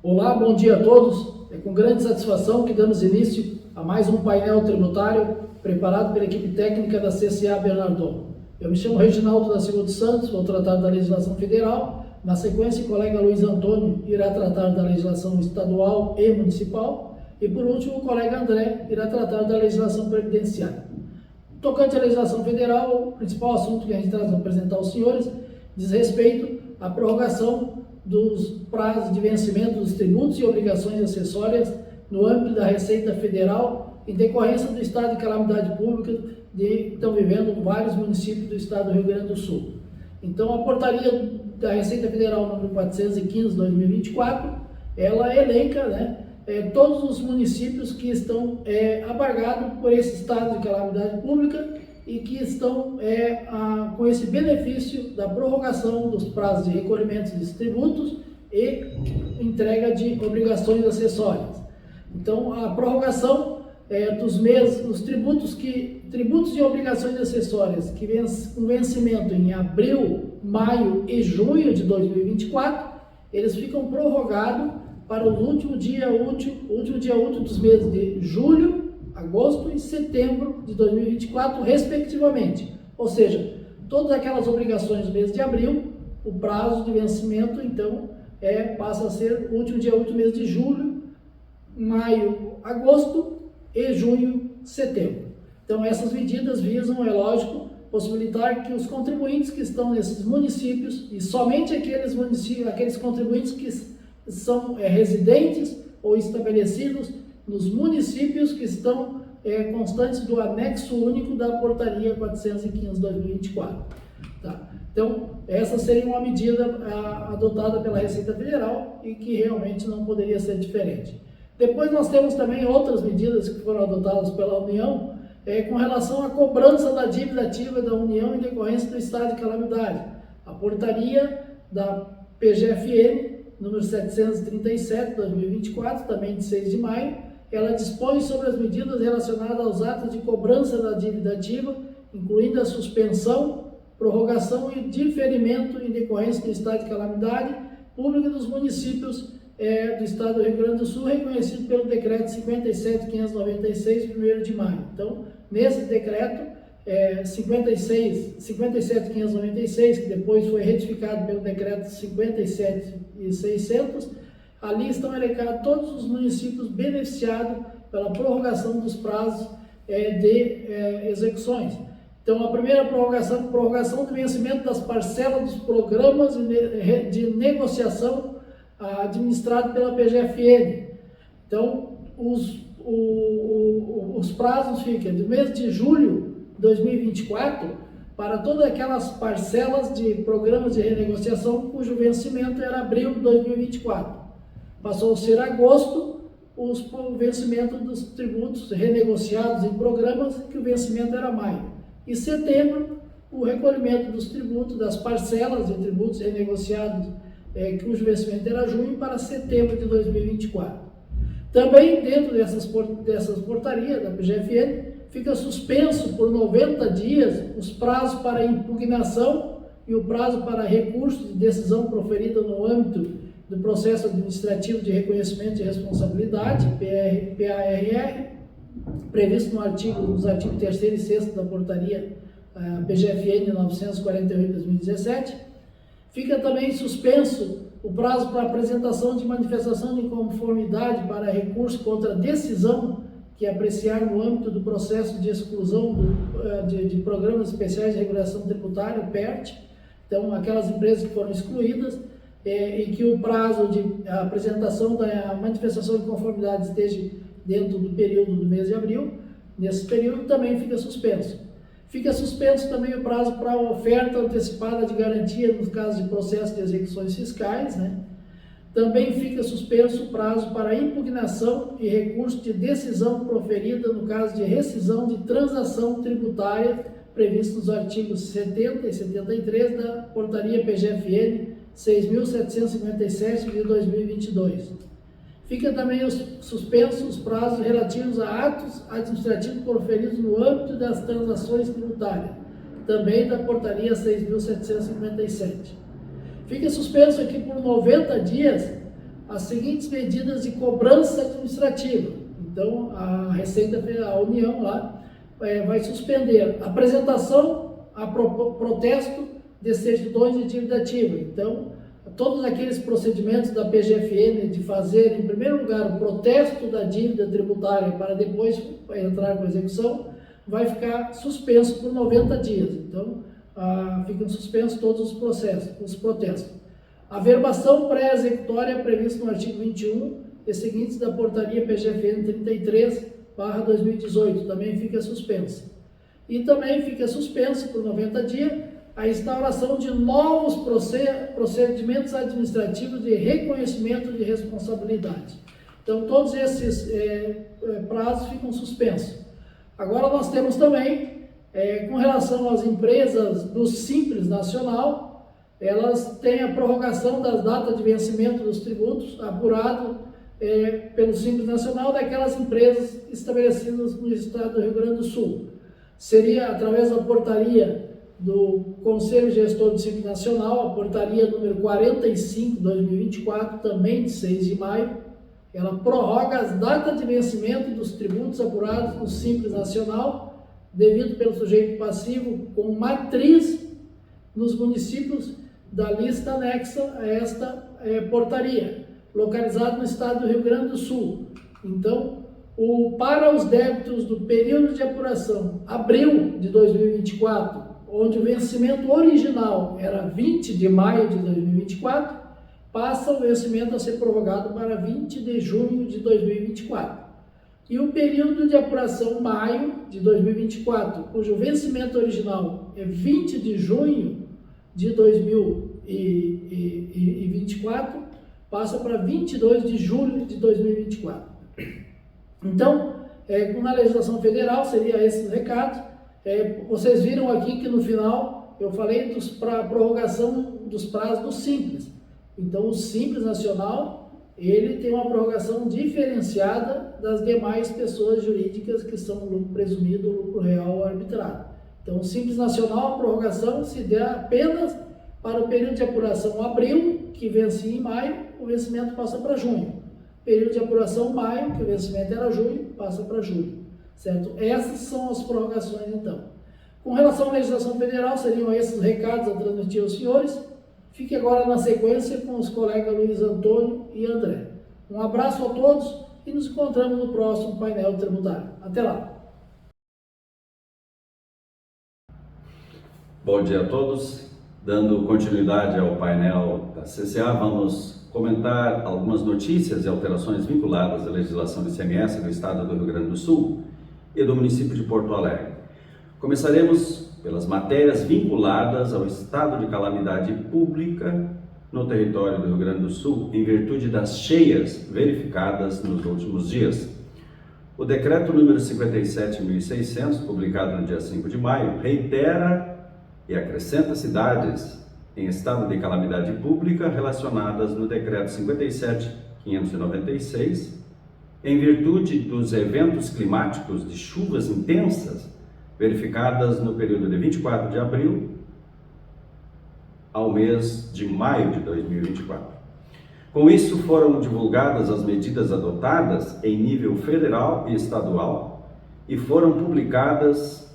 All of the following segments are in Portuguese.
Olá, bom dia a todos. É com grande satisfação que damos início a mais um painel tributário preparado pela equipe técnica da CCA Bernardon. Eu me chamo Reginaldo da Silva dos Santos, vou tratar da legislação federal. Na sequência, o colega Luiz Antônio irá tratar da legislação estadual e municipal. E, por último, o colega André irá tratar da legislação previdenciária. Tocante à legislação federal, o principal assunto que a gente traz a apresentar aos senhores diz respeito à prorrogação dos prazos de vencimento dos tributos e obrigações acessórias no âmbito da Receita Federal em decorrência do estado de calamidade pública que estão vivendo vários municípios do estado do Rio Grande do Sul. Então, a portaria da Receita Federal número 415/2024, ela elenca, todos os municípios que estão abargados por esse estado de calamidade pública e que estão com esse benefício da prorrogação dos prazos de recolhimento de tributos e entrega de obrigações acessórias. Então, a prorrogação dos meses, os tributos e obrigações acessórias que com vencimento em abril, maio e junho de 2024, eles ficam prorrogados para o último dia útil dos meses de julho, agosto e setembro de 2024, respectivamente. Ou seja, todas aquelas obrigações do mês de abril, o prazo de vencimento, então, passa a ser o último dia útil do mês de julho, maio, agosto e junho, setembro. Então, essas medidas visam, é lógico, possibilitar que os contribuintes que estão nesses municípios, e somente aqueles contribuintes que são residentes ou estabelecidos nos municípios que estão constantes do anexo único da portaria 415/2024. Tá? Então, essa seria uma medida adotada pela Receita Federal e que realmente não poderia ser diferente. Depois nós temos também outras medidas que foram adotadas pela União com relação à cobrança da dívida ativa da União em decorrência do estado de calamidade. A portaria da PGFN número 737/2024, também de 6 de maio, ela dispõe sobre as medidas relacionadas aos atos de cobrança da dívida ativa, incluindo a suspensão, prorrogação e diferimento em decorrência do estado de calamidade pública dos municípios do estado do Rio Grande do Sul, reconhecido pelo decreto 57.596, 1º de maio. Então, nesse decreto 57.596, que depois foi retificado pelo decreto 57.600, ali estão elencados todos os municípios beneficiados pela prorrogação dos prazos de execuções. Então, a primeira prorrogação do vencimento das parcelas dos programas de negociação administrados pela PGFN. Então, os prazos ficam do mês de julho de 2024 para todas aquelas parcelas de programas de renegociação cujo vencimento era abril de 2024. Passou a ser agosto o vencimento dos tributos renegociados em programas, que o vencimento era maio. E setembro, o recolhimento dos tributos, das parcelas de tributos renegociados, cujo vencimento era junho, para setembro de 2024. Também, dentro dessas portarias da PGFN, fica suspenso por 90 dias os prazos para impugnação e o prazo para recurso de decisão proferida no âmbito do processo administrativo de reconhecimento de responsabilidade, PARR, previsto nos artigos 3º e 6º da portaria PGFN 948/2017. Fica também suspenso o prazo para apresentação de manifestação de inconformidade para recurso contra decisão que apreciar no âmbito do processo de exclusão de programas especiais de regulação tributária, PERT. Então, aquelas empresas que foram excluídas e que o prazo de apresentação da manifestação de conformidade esteja dentro do período do mês de abril, nesse período também fica suspenso. Fica suspenso também o prazo para a oferta antecipada de garantia nos casos de processo de execuções fiscais, Também fica suspenso o prazo para impugnação e recurso de decisão proferida no caso de rescisão de transação tributária, previsto nos artigos 70 e 73 da portaria PGFN 6.757 de 2022. Fica também suspensos os prazos relativos a atos administrativos proferidos no âmbito das transações tributárias, também da portaria 6.757. Fica suspenso aqui por 90 dias as seguintes medidas de cobrança administrativa. Então, a Receita Federal, a União lá, vai suspender a apresentação a protesto de certidões de dívida ativa. Então, todos aqueles procedimentos da PGFN de fazer, em primeiro lugar, o protesto da dívida tributária para depois entrar com a execução, vai ficar suspenso por 90 dias. Então, ficam suspensos todos os processos, os protestos. A verbação pré-executória prevista no artigo 21 e seguintes da portaria PGFN 33/2018 também fica suspensa. E também fica suspenso por 90 dias a instauração de novos procedimentos administrativos de reconhecimento de responsabilidade. Então, todos esses prazos ficam suspensos. Agora, nós temos também, com relação às empresas do Simples Nacional, elas têm a prorrogação das datas de vencimento dos tributos apurado pelo Simples Nacional daquelas empresas estabelecidas no estado do Rio Grande do Sul. Seria através da portaria do Conselho Gestor do Simples Nacional, a portaria número 45/2024, também de 6 de maio, ela prorroga as datas de vencimento dos tributos apurados no Simples Nacional, devido pelo sujeito passivo com matriz nos municípios da lista anexa a esta portaria, localizado no estado do Rio Grande do Sul. Então, para os débitos do período de apuração abril de 2024, onde o vencimento original era 20 de maio de 2024, passa o vencimento a ser prorrogado para 20 de junho de 2024. E o período de apuração maio de 2024, cujo vencimento original é 20 de junho de 2024, passa para 22 de julho de 2024. Então, na legislação federal, seria esse o recado. Vocês viram aqui que no final eu falei para a prorrogação dos prazos do Simples. Então, o Simples Nacional, ele tem uma prorrogação diferenciada das demais pessoas jurídicas que são lucro presumido, lucro real ou arbitrado. Então, o Simples Nacional, a prorrogação se dá apenas para o período de apuração abril, que vencia em maio, o vencimento passa para junho. Período de apuração maio, que o vencimento era junho, passa para julho. Certo? Essas são as prorrogações, então. Com relação à legislação federal, seriam esses recados a transmitir aos senhores. Fique agora na sequência com os colegas Luiz Antônio e André. Um abraço a todos e nos encontramos no próximo painel tributário. Até lá! Bom dia a todos. Dando continuidade ao painel da CCA, vamos comentar algumas notícias e alterações vinculadas à legislação do ICMS do Estado do Rio Grande do Sul e do município de Porto Alegre. Começaremos pelas matérias vinculadas ao estado de calamidade pública no território do Rio Grande do Sul, em virtude das cheias verificadas nos últimos dias. O decreto número 57.600, publicado no dia 5 de maio, reitera e acrescenta cidades em estado de calamidade pública relacionadas no decreto 57.596, em virtude dos eventos climáticos de chuvas intensas verificadas no período de 24 de abril ao mês de maio de 2024. Com isso, foram divulgadas as medidas adotadas em nível federal e estadual e foram publicadas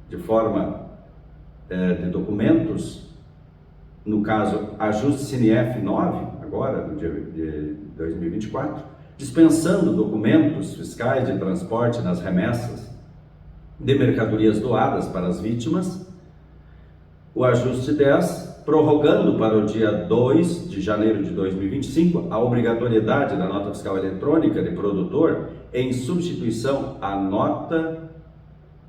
de forma de documentos, no caso, ajuste CNF 9, agora, no dia de 2024, dispensando documentos fiscais de transporte nas remessas de mercadorias doadas para as vítimas, o ajuste 10, prorrogando para o dia 2 de janeiro de 2025 a obrigatoriedade da nota fiscal eletrônica de produtor em substituição à nota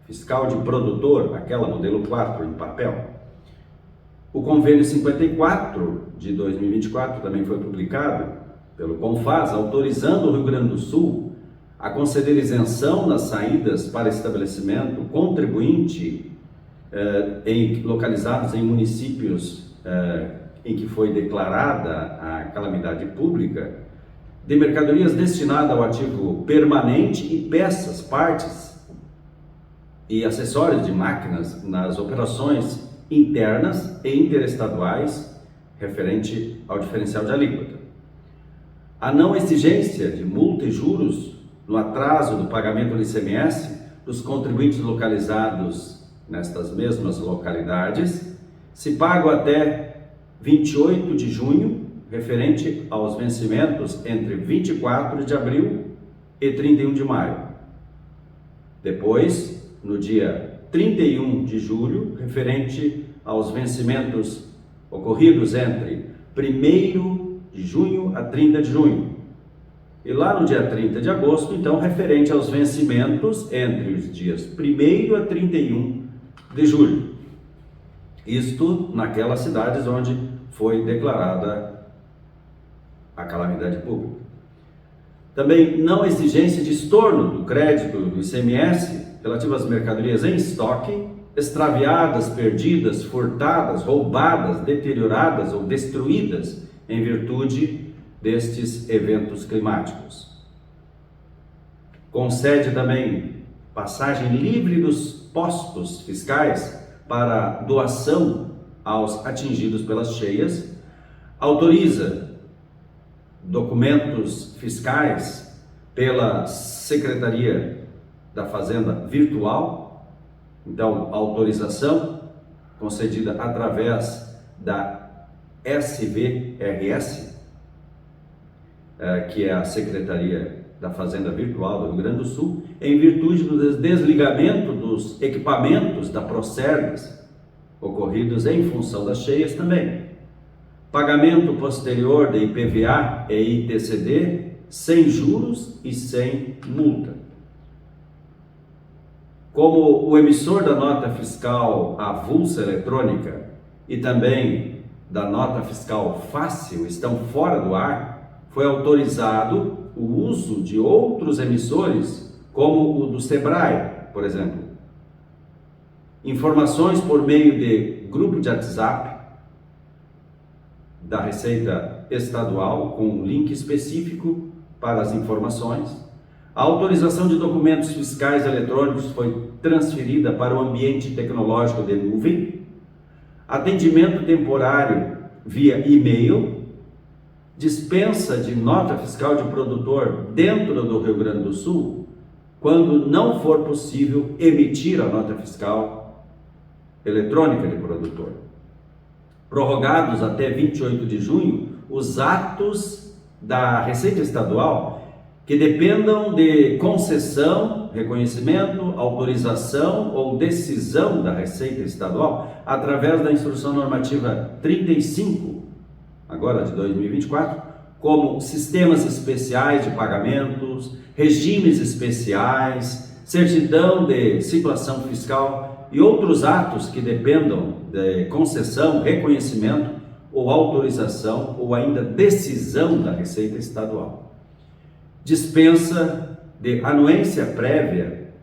fiscal de produtor, aquela modelo 4 em papel. O convênio 54 de 2024 também foi publicado pelo CONFAS, autorizando o Rio Grande do Sul a conceder isenção nas saídas para estabelecimento contribuinte localizados em municípios em que foi declarada a calamidade pública, de mercadorias destinadas ao ativo permanente e peças, partes e acessórios de máquinas nas operações internas e interestaduais referente ao diferencial de alíquota. a não exigência de multa e juros no atraso do pagamento do ICMS dos contribuintes localizados nestas mesmas localidades, se pagam até 28 de junho, referente aos vencimentos entre 24 de abril e 31 de maio. Depois, no dia 31 de julho, referente aos vencimentos ocorridos entre 1º de junho a 30 de junho. E lá no dia 30 de agosto, então, referente aos vencimentos entre os dias 1º a 31 de julho. Isto naquelas cidades onde foi declarada a calamidade pública. Também não exigência de estorno do crédito do ICMS relativo às mercadorias em estoque, extraviadas, perdidas, furtadas, roubadas, deterioradas ou destruídas em virtude destes eventos climáticos. Concede também passagem livre dos postos fiscais para doação aos atingidos pelas cheias, autoriza documentos fiscais pela Secretaria da Fazenda virtual, então autorização concedida através da SVRS, que é a Secretaria da Fazenda Virtual do Rio Grande do Sul, em virtude do desligamento dos equipamentos da Procergs ocorridos em função das cheias também. Pagamento posterior de IPVA e ITCD sem juros e sem multa. Como o emissor da nota fiscal avulsa eletrônica e também da nota fiscal fácil estão fora do ar, foi autorizado o uso de outros emissores, como o do Sebrae, por exemplo. Informações por meio de grupo de WhatsApp da Receita Estadual, com um link específico para as informações. A autorização de documentos fiscais eletrônicos foi transferida para o ambiente tecnológico de nuvem. Atendimento temporário via e-mail. Dispensa de nota fiscal de produtor dentro do Rio Grande do Sul, quando não for possível emitir a nota fiscal eletrônica de produtor. Prorrogados até 28 de junho os atos da Receita Estadual que dependam de concessão, reconhecimento, autorização ou decisão da Receita Estadual através da Instrução Normativa 35, agora de 2024, como sistemas especiais de pagamentos, regimes especiais, certidão de situação fiscal e outros atos que dependam de concessão, reconhecimento ou autorização ou ainda decisão da Receita Estadual. Dispensa de anuência prévia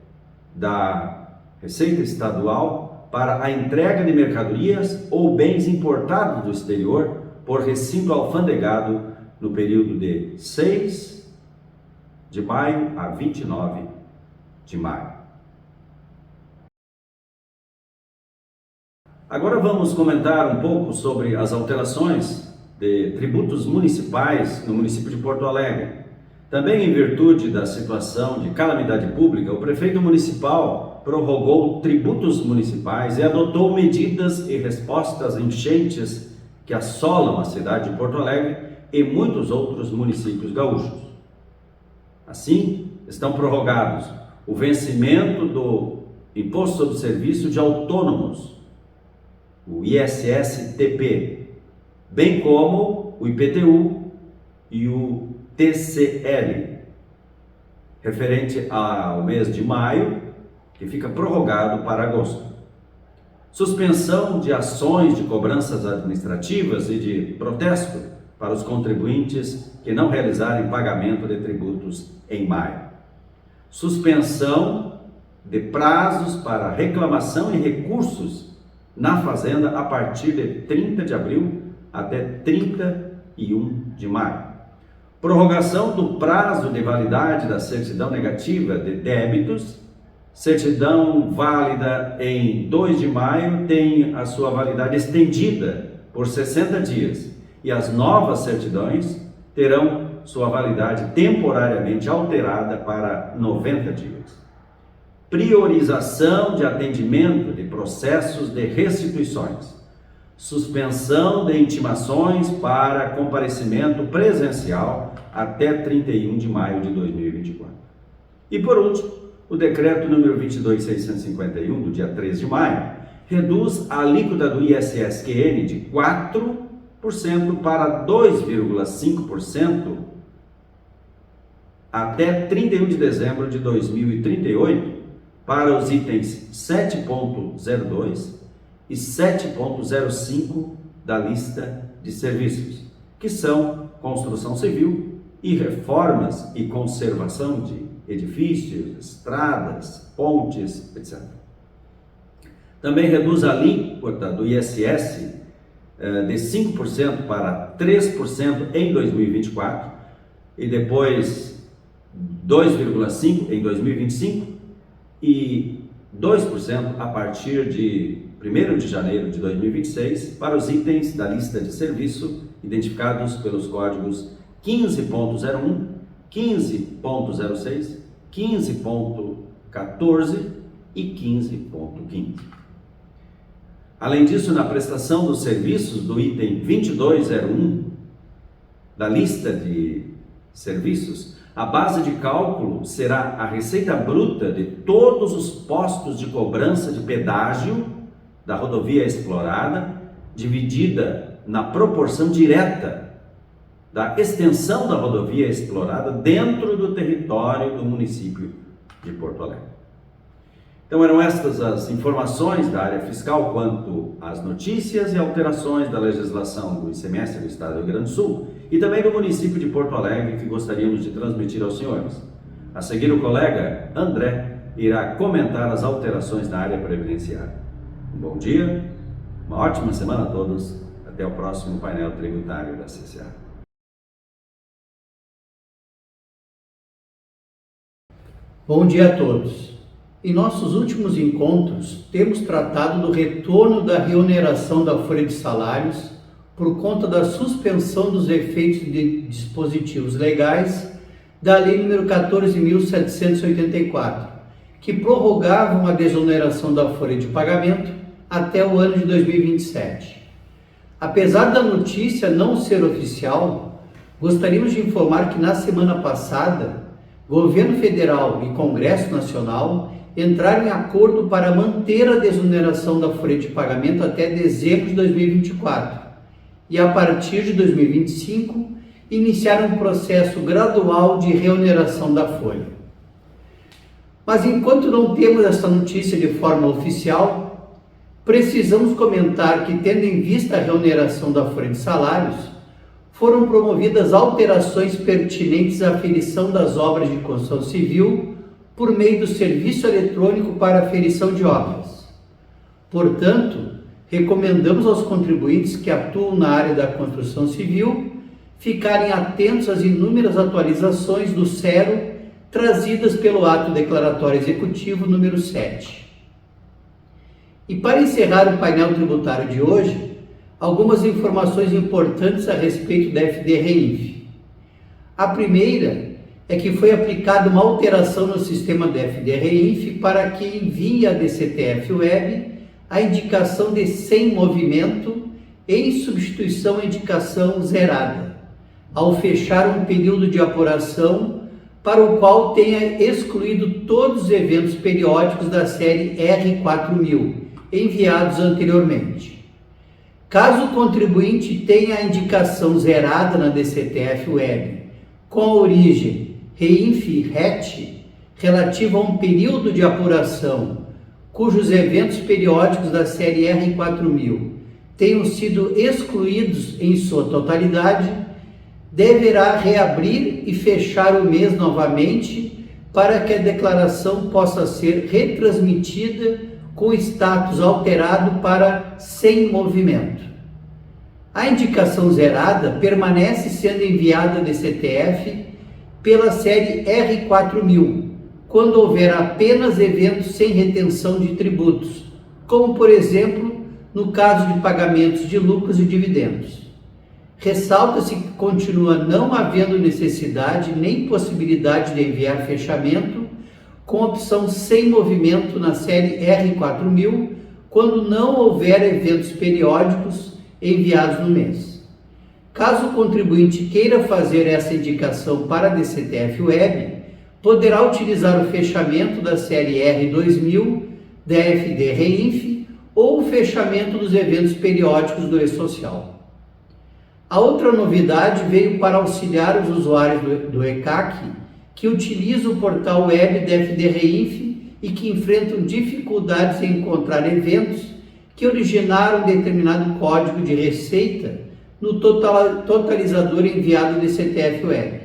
da Receita Estadual para a entrega de mercadorias ou bens importados do exterior por recinto alfandegado no período de 6 de maio a 29 de maio. Agora vamos comentar um pouco sobre as alterações de tributos municipais no município de Porto Alegre. Também em virtude da situação de calamidade pública, o prefeito municipal prorrogou tributos municipais e adotou medidas e respostas a enchentes que assolam a cidade de Porto Alegre e muitos outros municípios gaúchos. Assim, estão prorrogados o vencimento do Imposto sobre Serviço de Autônomos, o ISS-TP, bem como o IPTU e o TCL, referente ao mês de maio, que fica prorrogado para agosto. Suspensão de ações de cobranças administrativas e de protesto para os contribuintes que não realizarem pagamento de tributos em maio. Suspensão de prazos para reclamação e recursos na Fazenda a partir de 30 de abril até 31 de maio. Prorrogação do prazo de validade da certidão negativa de débitos. Certidão válida em 2 de maio tem a sua validade estendida por 60 dias e as novas certidões terão sua validade temporariamente alterada para 90 dias. Priorização de atendimento de processos de restituições. Suspensão de intimações para comparecimento presencial até 31 de maio de 2024. E por último, o decreto número 22.651, do dia 13 de maio, reduz a alíquota do ISS-QN de 4% para 2,5% até 31 de dezembro de 2038 para os itens 7.02 e 7.05 da lista de serviços, que são construção civil e reformas e conservação de edifícios, estradas, pontes, etc. Também reduz a alíquota do ISS de 5% para 3% em 2024 e depois 2,5% em 2025 e 2% a partir de 1º de janeiro de 2026 para os itens da lista de serviço identificados pelos códigos 15.01, 15.06, 15.14 e 15.15. Além disso, na prestação dos serviços do item 2201 da lista de serviços, a base de cálculo será a receita bruta de todos os postos de cobrança de pedágio da rodovia explorada, dividida na proporção direta da extensão da rodovia explorada dentro do território do município de Porto Alegre. Então eram estas as informações da área fiscal quanto às notícias e alterações da legislação do ICMS do Estado do Rio Grande do Sul e também do município de Porto Alegre que gostaríamos de transmitir aos senhores. A seguir, o colega André irá comentar as alterações na área previdenciária. Um bom dia, uma ótima semana a todos, até o próximo painel tributário da CCA. Bom dia a todos. Em nossos últimos encontros, temos tratado do retorno da reoneração da folha de salários por conta da suspensão dos efeitos de dispositivos legais da Lei nº 14.784, que prorrogavam a desoneração da folha de pagamento até o ano de 2027. Apesar da notícia não ser oficial, gostaríamos de informar que na semana passada, Governo Federal e Congresso Nacional entraram em acordo para manter a desoneração da folha de pagamento até dezembro de 2024 e, a partir de 2025, iniciar um processo gradual de reoneração da folha. Mas enquanto não temos essa notícia de forma oficial, precisamos comentar que, tendo em vista a reoneração da folha de salários, foram promovidas alterações pertinentes à aferição das obras de construção civil por meio do serviço eletrônico para aferição de obras. Portanto, recomendamos aos contribuintes que atuam na área da construção civil ficarem atentos às inúmeras atualizações do CERO trazidas pelo Ato Declaratório Executivo número 7. E para encerrar o painel tributário de hoje, algumas informações importantes a respeito da FD-REINF. A primeira é que foi aplicada uma alteração no sistema da FD-REINF para que envie à DCTF Web a indicação de sem movimento em substituição à indicação zerada, ao fechar um período de apuração para o qual tenha excluído todos os eventos periódicos da série R4000 enviados anteriormente. Caso o contribuinte tenha a indicação zerada na DCTF Web com a origem REINF-RET relativa a um período de apuração cujos eventos periódicos da série R4000 tenham sido excluídos em sua totalidade, deverá reabrir e fechar o mês novamente para que a declaração possa ser retransmitida com status alterado para sem movimento. A indicação zerada permanece sendo enviada à DCTF pela série R4000, quando houver apenas eventos sem retenção de tributos, como por exemplo no caso de pagamentos de lucros e dividendos. ressalta-se que continua não havendo necessidade nem possibilidade de enviar fechamento com opção sem movimento na série R4000 quando não houver eventos periódicos enviados no mês. Caso o contribuinte queira fazer essa indicação para a DCTF Web, poderá utilizar o fechamento da série R2000 da FD Reinf ou o fechamento dos eventos periódicos do E-Social. A outra novidade veio para auxiliar os usuários do ECAC que utilizam o portal web da FD Reinf e que enfrentam dificuldades em encontrar eventos que originaram determinado código de receita no totalizador enviado do DCTF Web.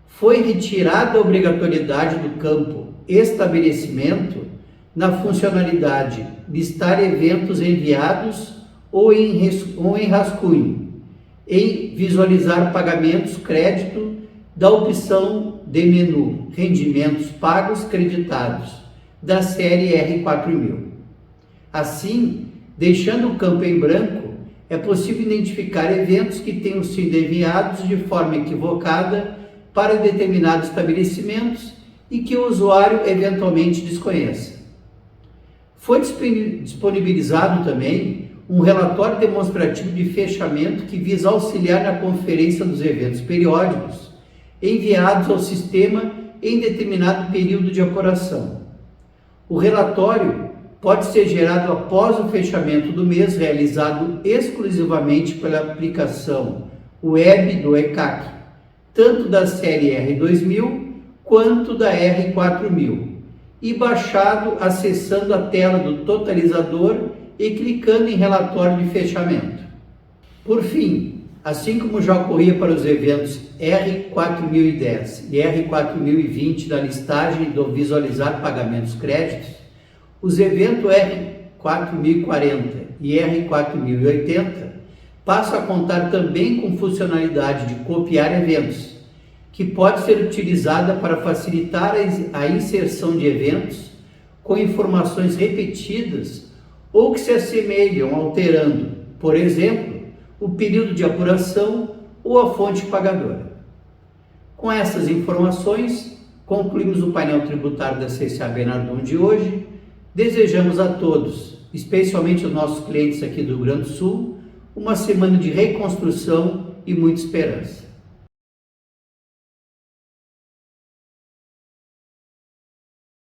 Foi retirada a obrigatoriedade do campo estabelecimento na funcionalidade listar eventos enviados ou em rascunho, em visualizar pagamentos crédito da opção de menu rendimentos pagos creditados da série R4000. Assim, deixando o campo em branco, é possível identificar eventos que tenham sido enviados de forma equivocada para determinados estabelecimentos e que o usuário eventualmente desconheça. Foi disponibilizado também um relatório demonstrativo de fechamento que visa auxiliar na conferência dos eventos periódicos enviados ao sistema em determinado período de apuração. O relatório pode ser gerado após o fechamento do mês, realizado exclusivamente pela aplicação web do ECAC, tanto da série R2000 quanto da R4000, e baixado acessando a tela do totalizador e clicando em relatório de fechamento. Por fim, assim como já ocorria para os eventos R4010 e R4020 da listagem do visualizar pagamentos créditos, os eventos R4040 e R4080 passam a contar também com funcionalidade de copiar eventos, que pode ser utilizada para facilitar a inserção de eventos com informações repetidas ou que se assemelham, alterando, por exemplo, o período de apuração ou a fonte pagadora. Com essas informações, concluímos o painel tributário da CCA Bernardon de hoje. Desejamos a todos, especialmente os nossos clientes aqui do Rio Grande do Sul, uma semana de reconstrução e muita esperança.